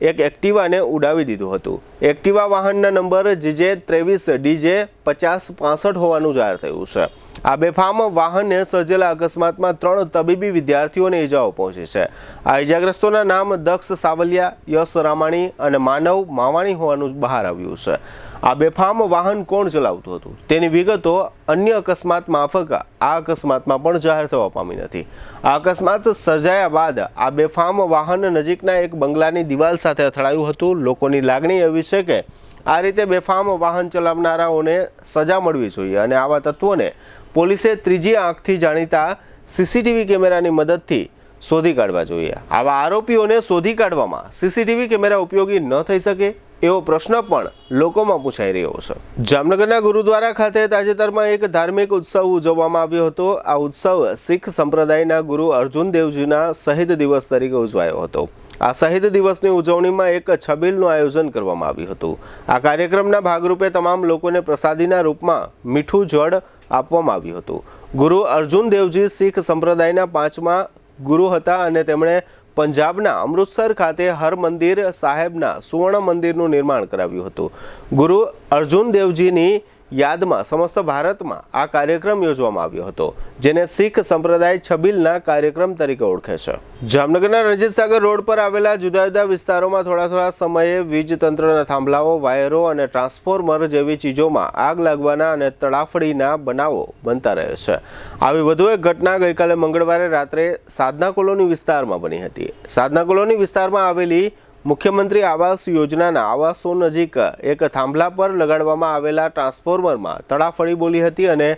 એક એક્ટિવાને ઉડાવી દીધું હતું. એક્ટિવા વાહનના નંબર જીજે 23 DJ 5065 હોવાનું જાહેર થયું છે. આ બેફામ વાહને સર્જેલા અકસ્માતમાં 3 તબીબી વિદ્યાર્થીઓને ઈજાઓ પહોંચી છે. આ ઈજાગ્રસ્તોના નામ દક્ષ સાવલિયા, યશ રામાણી અને માનવ માવાણી હોવાનું બહાર આવ્યું છે. આ બેફામ વાહન કોણ ચલાવતું હતું તેની વિગતો અન્ય અકસ્માત માફક આ અકસ્માતમાં પણ જાહેર થવા પામી નથી. આ અકસ્માત સર્જાયા બાદ આ બેફામ વાહન નજીકના એક બંગલાની દિવાલ સાથે અથડાયું હતું. લોકોની લાગણી એવી છે કે આ રીતે બેફામ વાહન ચલાવનારાઓને સજા મળવી જોઈએ અને આવા તત્વોને પોલીસે ત્રીજી આંખથી જાણીતા CCTV કેમેરાની મદદથી શોધી કાઢવા જોઈએ. આવા આરોપીઓને શોધી કાઢવામાં CCTV કેમેરા ઉપયોગી ન થઈ શકે એવો પ્રશ્ન પણ લોકોમાં પૂછાઈ રહ્યો છે. જામનગરના ગુરુદ્વારા ખાતે તાજેતરમાં એક ધાર્મિક ઉત્સવ ઉજવવામાં આવ્યો હતો. આ ઉત્સવ શીખ સંપ્રદાયના ગુરુ અર્જુન દેવજીના શહીદ દિવસ તરીકે ઉજવાયો હતો. આ શહીદ દિવસની ઉજવણીમાં એક છબીલનું આયોજન કરવામાં આવ્યું હતું. આ કાર્યક્રમના ભાગરૂપે તમામ લોકોને પ્રસાદીના રૂપમાં મીઠું જળ આપવામાં આવ્યું હતું. ગુરુ અર્જુન દેવજી શીખ સંપ્રદાયના 5મા ગુરુ હતા અને તેમણે પંજાબના અમૃતસર ખાતે હરમંદિર સાહેબના સુવર્ણ મંદિરનું નિર્માણ કરાવ્યું હતું. ગુરુ અર્જુન દેવજીની યાદમાં સમસ્ત ભારતમાં આ કાર્યક્રમ યોજવામાં આવ્યો હતો, જેને શીખ સંપ્રદાય છબીલના કાર્યક્રમ તરીકે ઓળખે છે. જામનગરના રણજીત સાગર રોડ પર આવેલા જુદા જુદા વિસ્તારોમાં થોડા સમયે વીજ તંત્રના થાંભલાઓ, વાયરો અને ટ્રાન્સફોર્મર જેવી ચીજોમાં આગ લાગવાના અને તડાફડીના બનાવો બનતા રહે છે. આવી વધુ એક ઘટના ગઈકાલે મંગળવારે રાત્રે સાધના કોલોની વિસ્તારમાં બની હતી. સાધના કોલોની વિસ્તારમાં આવેલી મુખ્યમંત્રી આવાસ યોજનાના આવાસો નજીક એક થાંભલા પર લગાડવામાં આવેલા ટ્રાન્સફોર્મરમાં તડાફડી બોલી હતી અને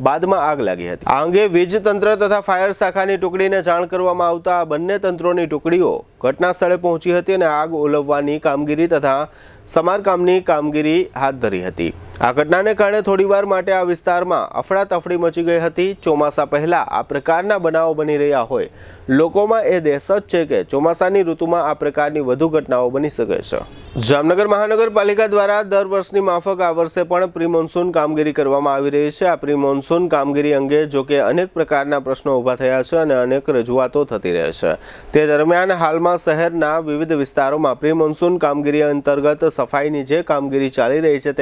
બાદમાં આગ લાગી હતી. આ અંગે વીજ તંત્ર તથા ફાયર શાખાની ટુકડીને જાણ કરવામાં આવતા આ બંને તંત્રોની ટુકડીઓ ઘટના સ્થળે પહોંચી હતી અને આગ ઓલવવાની કામગીરી તથા સમારકામની કામગીરી હાથ ધરી હતી. આ ઘટનાને કારણે થોડીવાર માટે આ વિસ્તારમાં અફડાતફડી મચી ગઈ હતી. ચોમાસા પહેલા આ પ્રકારના બનાવો બની રહ્યા હોય લોકોમાં એ દહેશત છે કે ચોમાસાની ઋતુમાં આ પ્રકારની વધુ ઘટનાઓ બની શકે છે. જામનગર મહાનગરપાલિકા દ્વારા દર વર્ષની માફક આ વર્ષે પણ પ્રી મોન્સૂન કામગીરી કરવામાં આવી રહી છે. આ પ્રી મોન્સૂન કામગીરી અંગે જો કે અનેક પ્રકારના પ્રશ્નો ઊભા થયા છે અને અનેક રજૂઆતો થતી રહે છે. તે દરમિયાન હાલમાં શહેરના વિવિધ વિસ્તારોમાં પ્રી મોન્સૂન કામગીરી અંતર્ગત સફાઈની જે કામગીરી ચાલી રહી છે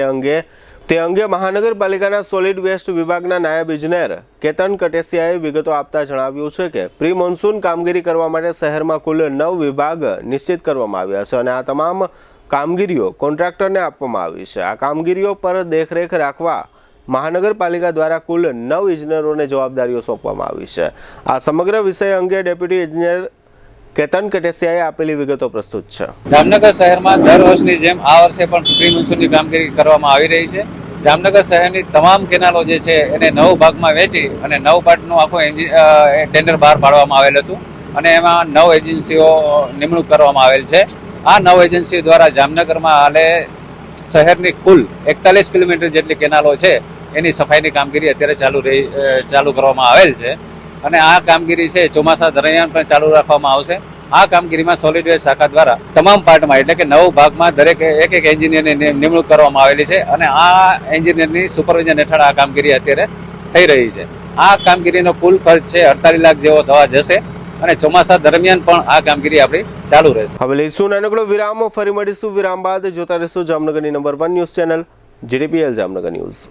તે અંગે મહાનગરપાલિકાના સોલિડ વેસ્ટ વિભાગના નાયબ ઇજનેર કેતન કટેસિયાએ વિગતો આપતા જણાવ્યું છે કે પ્રી મોન્સૂન કામગીરી કરવા માટે શહેરમાં કુલ 9 વિભાગ નિશ્ચિત કરવામાં આવ્યા છે અને આ તમામ કામગીરીઓ કોન્ટ્રાક્ટરને આપવામાં આવી છે. આ કામગીરીઓ પર દેખરેખ રાખવા મહાનગરપાલિકા દ્વારા કુલ 9 ઇજનેરોને જવાબદારીઓ સોંપવામાં આવી છે. આ સમગ્ર વિષય અંગે ડેપ્યુટી ઇજનેર કેતન કટેસિયાએ આપેલી વિગતો પ્રસ્તુત છે. જામનગર શહેરમાં દર વર્ષની જેમ આ વર્ષે પણ પ્રી મોન્સૂનની કામગીરી કરવામાં આવી રહી છે. જામનગર શહેરની તમામ કેનાલો જે છે એને 9 ભાગમાં વહેંચી અને 9 પાર્ટનું આખું ટેન્ડર બહાર પાડવામાં આવેલ હતું અને એમાં 9 એજન્સીઓ નિમણૂક કરવામાં આવેલ છે. આ 9 એજન્સીઓ દ્વારા જામનગરમાં હાલે શહેરની કુલ 41 કિલોમીટર જેટલી કેનાલો છે એની સફાઈની કામગીરી અત્યારે ચાલુ કરવામાં આવેલ છે અને આ કામગીરી છે ચોમાસા દરમિયાન પણ ચાલુ રાખવામાં આવશે. આ કામગીરીમાં સોલિડ વેસ્ટ શાખા દ્વારા તમામ પાર્ટમાં એટલે કે 9 ભાગમાં દરેક એક એન્જિનિયરની નિમણૂક કરવામાં આવેલી છે અને આ એન્જિનિયરની સુપરવિઝન હેઠળ આ કામગીરી અત્યારે થઈ રહી છે. આ કામગીરીનો કુલ ખર્ચ છે 48 લાખ જેવો થવા જશે અને ચોમાસા દરમિયાન પણ આ કામગીરી આપણી ચાલુ રહેશે. હવે લઈશું નાનકડો વિરામ, ફરી મળીશું. વિરામ બાદ જોતા રહીશું જામનગરની number 1 news channel GDPL Jamnagar news.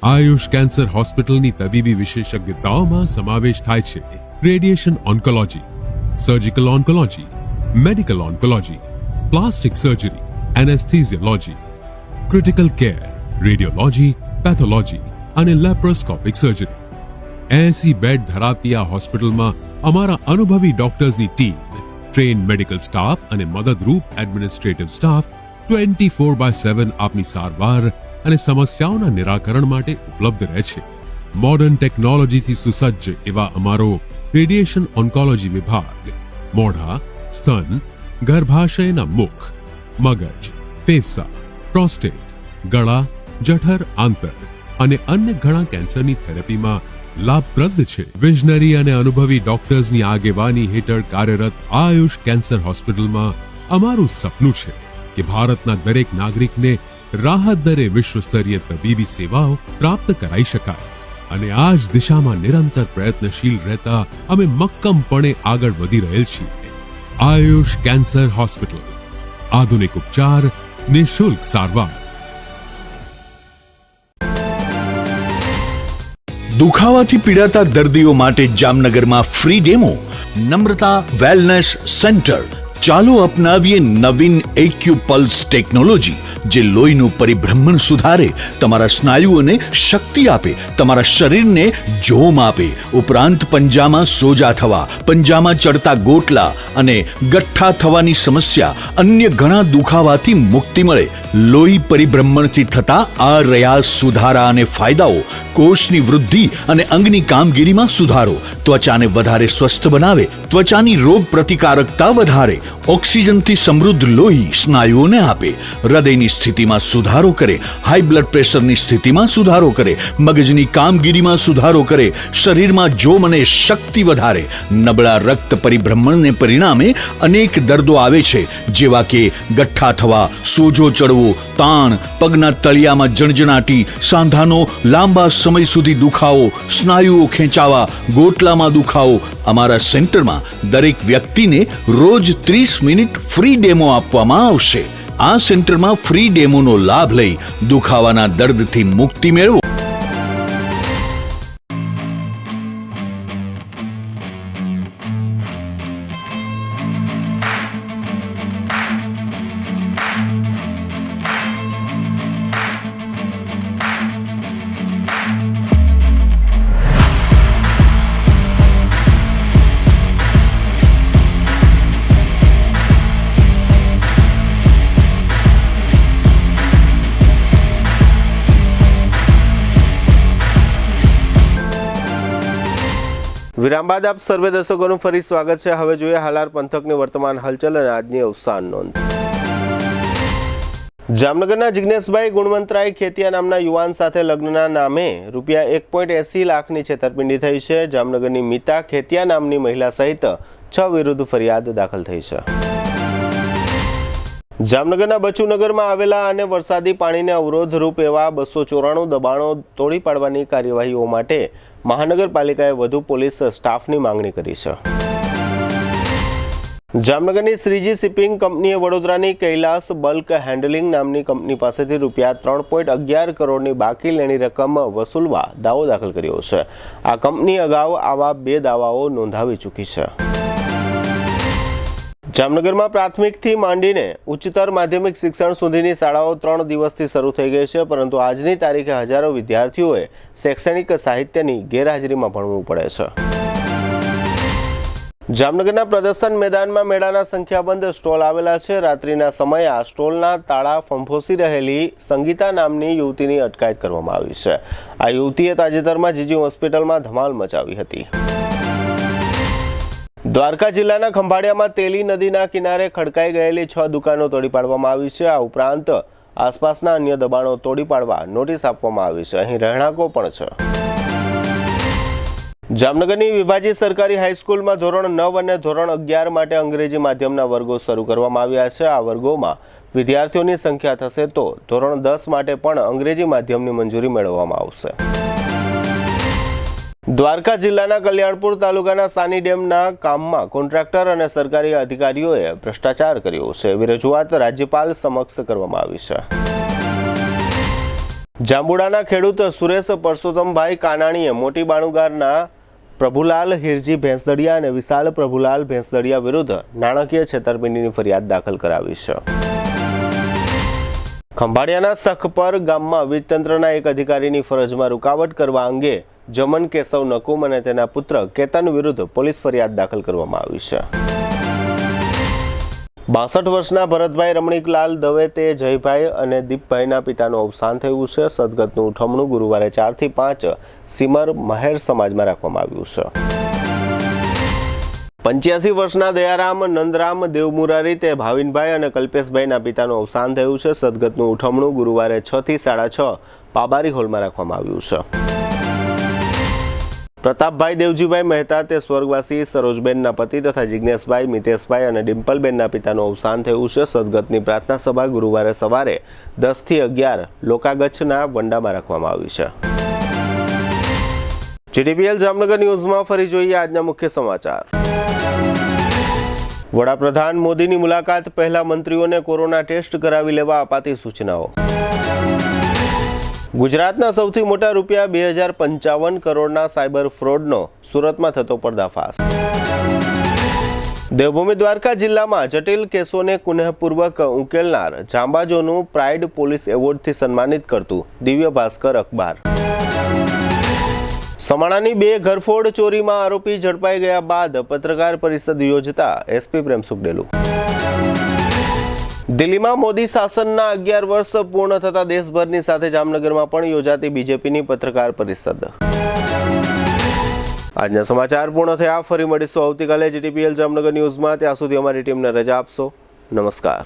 Ayush cancer હોસ્પિટલની તબીબી વિશેષજ્ઞતાઓમાં સમાવેશ થાય છે radiation oncology, surgical oncology, medical oncology, plastic surgery, anaesthesiology, critical care, radiology, pathology અને લેપ્રોસ્કોપિક સર્જરી. 80 બેડ ધરાવતી આ હોસ્પિટલમાં અમારા અનુભવી ડોક્ટર્સની ટીમ, ટ્રેન મેડિકલ સ્ટાફ અને મદદરૂપ એડમિનિસ્ટ્રેટિવ સ્ટાફ 24/7 આપની સારવાર અને સમસ્યાઓના નિરાકરણ માટે ઉપલબ્ધ રહે છે. મોડર્ન ટેકનોલોજીથી સુસજ્જ એવા અમારો રેડિયેશન ઓન્કોલોજી વિભાગ મોઢા, સ્તન, ગર્ભાશયના મુખ, મગજ, ફેફસા, પ્રોસ્ટેટ, ગળા, જઠર, આંતર અને અન્ય ઘણા કેન્સરની થેરેપીમાં લાભપ્રદ છે. વિઝનરી અને અનુભવી ડોક્ટર્સની આગેવાની હેઠળ કાર્યરત આયુષ કેન્સર હોસ્પિટલમાં અમારું સપનું છે કે ભારતના દરેક નાગરિકને રાહત દરે વિશ્વસ્તરીય તબીબી સેવાઓ પ્રાપ્ત કરાઈ શકાય. અને આ જ દિશામાં નિરંતર પ્રયત્નશીલ રહેતા અમે મક્કમપણે આગળ વધી રહેલ છીએ. આયુષ કેન્સર હોસ્પિટલ, આધુનિક ઉપચાર, નિઃશુલ્ક સારવાર. દુખાવાથી પીડાતા દર્દીઓ માટે જામનગરમાં ફ્રી ડેમો. નમ્રતા વેલનેસ સેન્ટર. ચાલો અપનાવીએ નવીન એક્યુ પલ્સ ટેકનોલોજી, જે લોહીનું પરિભ્રમણ સુધારે, તમારા સ્નાયુઓને શક્તિ આપે, તમારા શરીરને જોમ આપે. ઉપરાંત પંજામાં સોજા થવા, પંજામાં ચડતા ગોટલા અને ગઠ્ઠા થવાની સમસ્યા, અન્ય ઘણા દુખાવાથી મુક્તિ મળે. લોહી પરિભ્રમણથી થતા આ રહ્યા સુધારા અને ફાયદાઓ. કોષની વૃદ્ધિ અને અંગની કામગીરીમાં સુધારો, ત્વચાને વધારે સ્વસ્થ બનાવે, ત્વચાની રોગ પ્રતિકારકતા વધારે, ઓક્સિજનથી સમૃદ્ધ લોહી સ્નાયુઓને આપે, હૃદયની સ્થિતિમાં સુધારો કરે, હાઈ બ્લડ પ્રેશરની સ્થિતિમાં સુધારો કરે, મગજની કામગીરીમાં સુધારો કરે, શરીરમાં જોમ અને શક્તિ વધારે. નબળા રક્ત પરિભ્રમણને પરિણામે અનેક દર્દો આવે છે, જેવા કે ગઠ્ઠા થવા, સોજો ચડવો, તાણ, પગના તળિયામાં જણજણાટી, સાંધાનો લાંબા સમય સુધી દુખાવો, સ્નાયુઓ ખેંચાવા, ગોટલામાં દુખાવો. અમારા સેન્ટરમાં દરેક વ્યક્તિને રોજ 30 મિનિટ ફ્રી ડેમો આપવામાં આવશે. આ સેન્ટરમાં ફ્રી ડેમોનો લાભ લઈ દુખાવાના દર્દથી મુક્તિ મેળવો. વિરામ બાદ આપ સર્વે દર્શકોનું ફરી સ્વાગત છે. હવે જોઈએ હાલાર પંથકની વર્તમાન હલચલ અને આજની અવસાન નોંધ. જામનગરના જિગ્નેશભાઈ ગુણવંતરાય ખેતિયા નામના યુવાન સાથે લગ્નના નામે રૂપિયા 1.80 લાખની છેતરપિંડી થઈ છે. જામનગરની મિતા ખેતિયા નામની મહિલા સહિત 6 વિરુદ્ધ ફરિયાદ દાખલ થઈ છે. જામનગરના બચુનગરમાં આવેલા અને વરસાદી પાણીને અવરોધરૂપ એવા 294 દબાણો તોડી પાડવાની કાર્યવાહીઓ માટે મહાનગરપાલિકાએ વધુ પોલીસ સ્ટાફની માંગણી કરી છે. જામનગરની શ્રીજી શિપિંગ કંપનીએ વડોદરાની કૈલાસ બલ્ક હેન્ડલિંગ નામની કંપની પાસેથી રૂપિયા 3.11 કરોડની બાકી લેણી રકમ વસૂલવા દાવો દાખલ કર્યો છે. આ કંપની અગાઉ આવા 2 દાવાઓ નોંધાવી ચૂકી છે. જામનગરમાં પ્રાથમિકથી માંડીને ઉચ્ચતર માધ્યમિક શિક્ષણ સુધીની શાળાઓ 3 દિવસથી શરૂ થઈ ગઈ છે, પરંતુ આજની તારીખે હજારો વિદ્યાર્થીઓએ શૈક્ષણિક સાહિત્યની ગેરહાજરીમાં ભણવું પડે છે. જામનગરના પ્રદર્શન મેદાનમાં મેળાના સંખ્યાબંધ સ્ટોલ આવેલા છે. રાત્રિના સમયે આ સ્ટોલના તાળા ફંફોસી રહેલી સંગીતા નામની યુવતીની અટકાયત કરવામાં આવી છે. આ યુવતીએ તાજેતરમાં જીજી હોસ્પિટલમાં ધમાલ મચાવી હતી. દ્વારકા જિલ્લાના ખંભાળિયામાં તેલી નદીના કિનારે ખડકાઈ ગયેલી 6 દુકાનો તોડી પાડવામાં આવી છે. આ ઉપરાંત આસપાસના અન્ય દબાણો તોડી પાડવા નોટિસ આપવામાં આવી છે. અહીં રહેણાંકો પણ છે. જામનગરની વિભાજિત સરકારી હાઈસ્કૂલમાં ધોરણ 9 અને ધોરણ 11 માટે અંગ્રેજી માધ્યમના વર્ગો શરૂ કરવામાં આવ્યા છે. આ વર્ગોમાં વિદ્યાર્થીઓની સંખ્યા થશે તો ધોરણ 10 માટે પણ અંગ્રેજી માધ્યમની મંજૂરી મેળવવામાં આવશે. દ્વારકા જિલ્લાના કલ્યાણપુર તાલુકાના સાની ડેમના કામમાં કોન્ટ્રાક્ટર અને સરકારી અધિકારીઓએ ભ્રષ્ટાચાર કર્યો છે. એવી રજૂઆત રાજ્યપાલ સમક્ષ કરવામાં આવી છે. જાંબુડાના ખેડૂત સુરેશ પરસોત્તમભાઈ કાનાણીએ મોટી બાણુગારના પ્રભુલાલ હિરજી ભેંસદડિયા અને વિશાલ પ્રભુલાલ ભેંસદડિયા વિરુદ્ધ નાણાકીય છેતરપિંડીની ફરિયાદ દાખલ કરાવી છે. ખંભાળિયાના સખપર ગામમાં વીજતંત્રના એક અધિકારીની ફરજમાં રૂકાવટ કરવા અંગે જમન કેશવ નકુમ અને તેના પુત્ર કેતન વિરુદ્ધ પોલીસ ફરિયાદ દાખલ કરવામાં આવી છે. 62 વર્ષના ભરતભાઈ રમણીકલાલ દવે તે જયભાઈ અને દીપભાઈના પિતાનું અવસાન થયું છે. સદગતનું ઉઠમણું ગુરુવારે 4 થી 5 સિમર મહેર સમાજમાં રાખવામાં આવ્યું છે. 85 વર્ષના દયારામ નંદરામ દેવમુરારી તે ભાવિનભાઈ અને કલ્પેશભાઈના પિતાનું અવસાન થયું છે. સદગતનું ઉઠમણું ગુરુવારે 6 થી 6:30 પાબારી હોલમાં રાખવામાં આવ્યું છે. પ્રતાપભાઈ દેવજીભાઈ મહેતા તે સ્વર્ગવાસી સરોજબેનના પતિ તથા જિજ્ઞેશભાઈ મિતેશભાઈ અને ડિમ્પલબેનના પિતાનું અવસાન થયું છે. સદગતની પ્રાર્થના સભા ગુરુવારે સવારે 10 થી 11 લોકાગચ્છના વંડામાં રાખવામાં આવી છે. જીટીપીએલ જામનગર ન્યૂઝમાં ફરી જોઈએ આજના મુખ્ય સમાચાર. વડાપ્રધાન મોદીની મુલાકાત પહેલા મંત્રીઓને કોરોના ટેસ્ટ કરાવી લેવા અપાતી સૂચનાઓ. ગુજરાતના સૌથી મોટા રૂપિયા 2055 કરોડના સાયબર ફ્રોડનો સુરતમાં થતો પર્દાફાશ. દેવભૂમિ દ્વારકા જિલ્લામાં જટિલ કેસોને કુનેહપૂર્વક ઉકેલનાર જાંબાજોનું પ્રાઇડ પોલીસ એવોર્ડથી સન્માનિત કરતું દિવ્ય ભાસ્કર અખબાર. સમાણાની 2 ઘરફોડ ચોરીમાં આરોપી ઝડપાઈ ગયા બાદ પત્રકાર પરિષદ યોજતા એસપી પ્રેમસુખ ડેલુ. દિલ્હીમાં મોદી શાસનના 11 વર્ષ પૂર્ણ થતા દેશભરની સાથે જામનગરમાં પણ યોજાતી બીજેપીની પત્રકાર પરિષદ. આજના સમાચાર પૂર્ણ થયા. ફરી મળીશું આવતીકાલે જીટીપીએલ જામનગર ન્યૂઝમાં. ત્યાં સુધી અમારી ટીમને રજા આપશો. નમસ્કાર.